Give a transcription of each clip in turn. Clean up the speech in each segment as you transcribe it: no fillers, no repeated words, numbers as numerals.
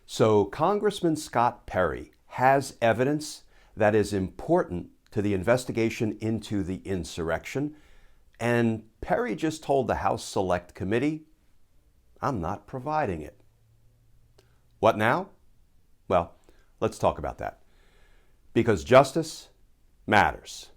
So Congressman Scott Perry has evidence that is important to the investigation into the insurrection, and Perry just told the House Select Committee, "I'm not providing it." What now? Well, let's talk about that. Because justice matters.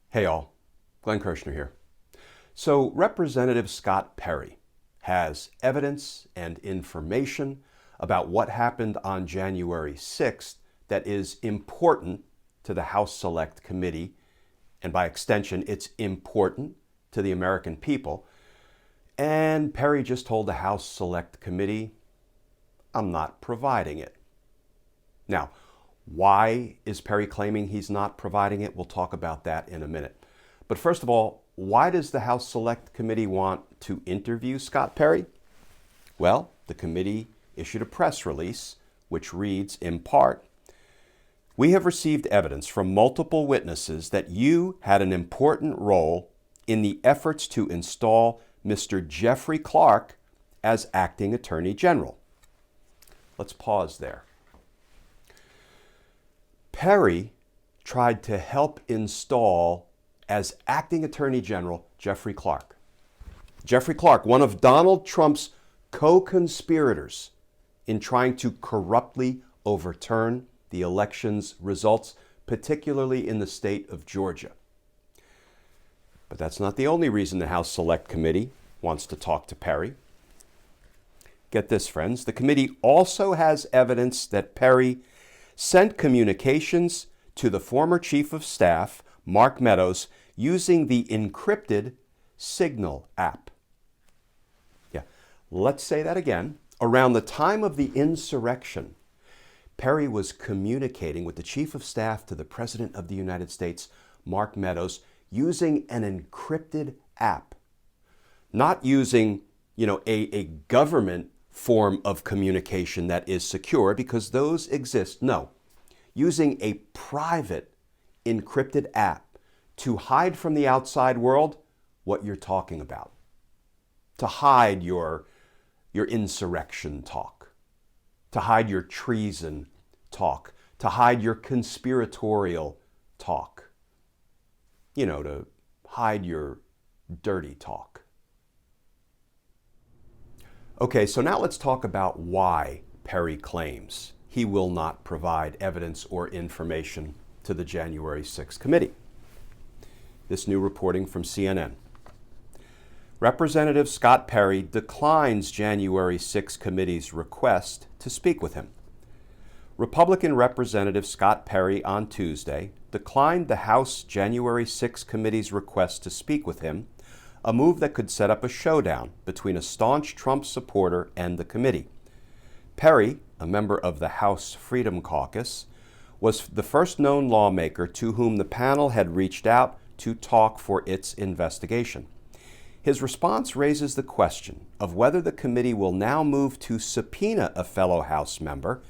Hey all, Glenn Kirshner here. So Representative Scott Perry has evidence and information about what happened on January 6th that is important to the House Select Committee, and by extension, it's important to the American people. And Perry just told the House Select Committee, "I'm not providing it." Now, why is Perry claiming he's not providing it? We'll talk about that in a minute. But first of all, why does the House Select Committee want to interview Scott Perry? Well, the committee issued a press release which reads, in part, "We have received evidence from multiple witnesses that you had an important role in the efforts to install Mr. Jeffrey Clark as acting Attorney General." Let's pause there. Perry tried to help install as acting Attorney General Jeffrey Clark. Jeffrey Clark, one of Donald Trump's co-conspirators in trying to corruptly overturn the election's results, particularly in the state of Georgia. But that's not the only reason the House Select Committee wants to talk to Perry. Get this, friends. The committee also has evidence that Perry sent communications to the former Chief of Staff, Mark Meadows, using the encrypted Signal app. Yeah, let's say that again. Around the time of the insurrection, Perry was communicating with the Chief of Staff to the President of the United States, Mark Meadows, using an encrypted app. Not using, a government form of communication that is secure, because those exist. No, using a private encrypted app to hide from the outside world what you're talking about. To hide your insurrection talk. To hide your treason talk. To hide your conspiratorial talk. To hide your dirty talk. Okay, so now let's talk about why Perry claims he will not provide evidence or information to the January 6th committee. This new reporting from CNN. Representative Scott Perry declines January 6th committee's request to speak with him. Republican Representative Scott Perry on Tuesday declined the House January 6th committee's request to speak with him, a move that could set up a showdown between a staunch Trump supporter and the committee. Perry, a member of the House Freedom Caucus, was the first known lawmaker to whom the panel had reached out to talk for its investigation. His response raises the question of whether the committee will now move to subpoena a fellow House member,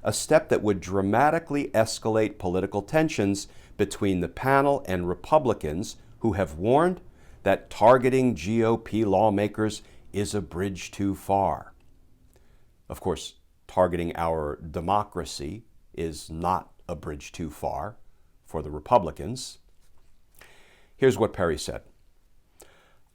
a step that would dramatically escalate political tensions between the panel and Republicans who have warned that targeting GOP lawmakers is a bridge too far. Of course, targeting our democracy is not a bridge too far for the Republicans. Here's what Perry said.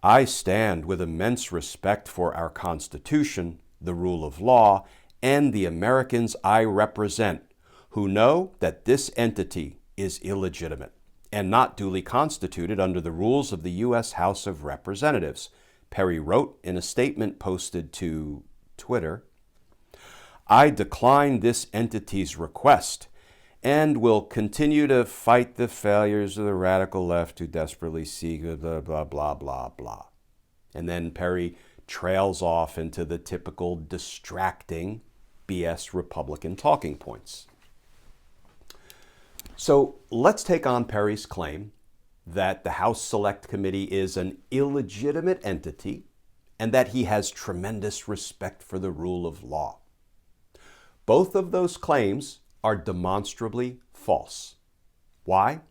"I stand with immense respect for our Constitution, the rule of law, and the Americans I represent, who know that this entity is illegitimate and not duly constituted under the rules of the U.S. House of Representatives," Perry wrote in a statement posted to Twitter. "I decline this entity's request and will continue to fight the failures of the radical left who desperately seek blah, blah, blah, blah, blah." And then Perry trails off into the typical distracting BS Republican talking points. So let's take on Perry's claim that the House Select Committee is an illegitimate entity and that he has tremendous respect for the rule of law. Both of those claims are demonstrably false. Why?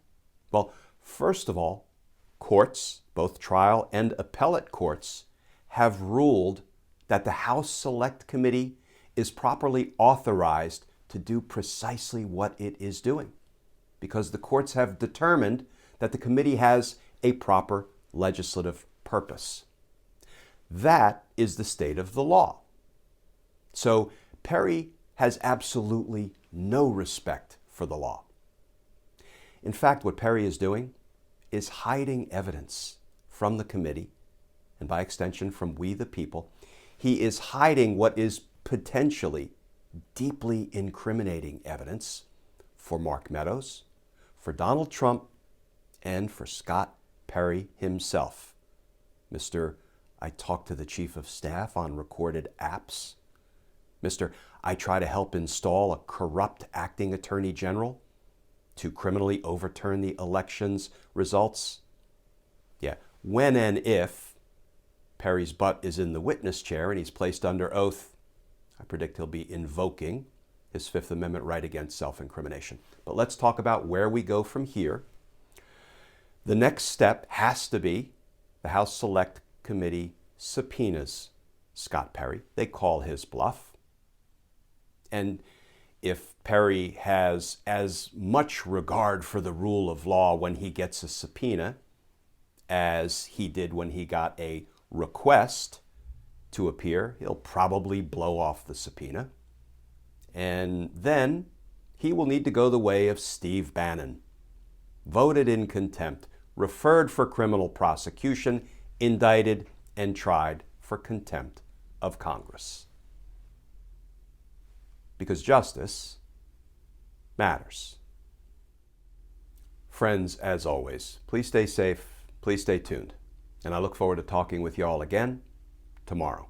Well, first of all, courts, both trial and appellate courts, have ruled that the House Select Committee is properly authorized to do precisely what it is doing, because the courts have determined that the committee has a proper legislative purpose. That is the state of the law. So Perry has absolutely no respect for the law. In fact, what Perry is doing is hiding evidence from the committee, and by extension from we the people. He is hiding what is potentially deeply incriminating evidence for Mark Meadows, for Donald Trump, and for Scott Perry himself. Mr. I talk to the chief of staff on recorded apps. Mr. I try to help install a corrupt acting attorney general to criminally overturn the election's results. Yeah, when and if Perry's butt is in the witness chair and he's placed under oath, I predict he'll be invoking his Fifth Amendment right against self-incrimination. But let's talk about where we go from here. The next step has to be the House Select Committee subpoenas Scott Perry. They call his bluff. And if Perry has as much regard for the rule of law when he gets a subpoena as he did when he got a request to appear, he'll probably blow off the subpoena. And then he will need to go the way of Steve Bannon, voted in contempt, referred for criminal prosecution, indicted, and tried for contempt of Congress. Because justice matters. Friends, as always, please stay safe, please stay tuned, and I look forward to talking with you all again tomorrow.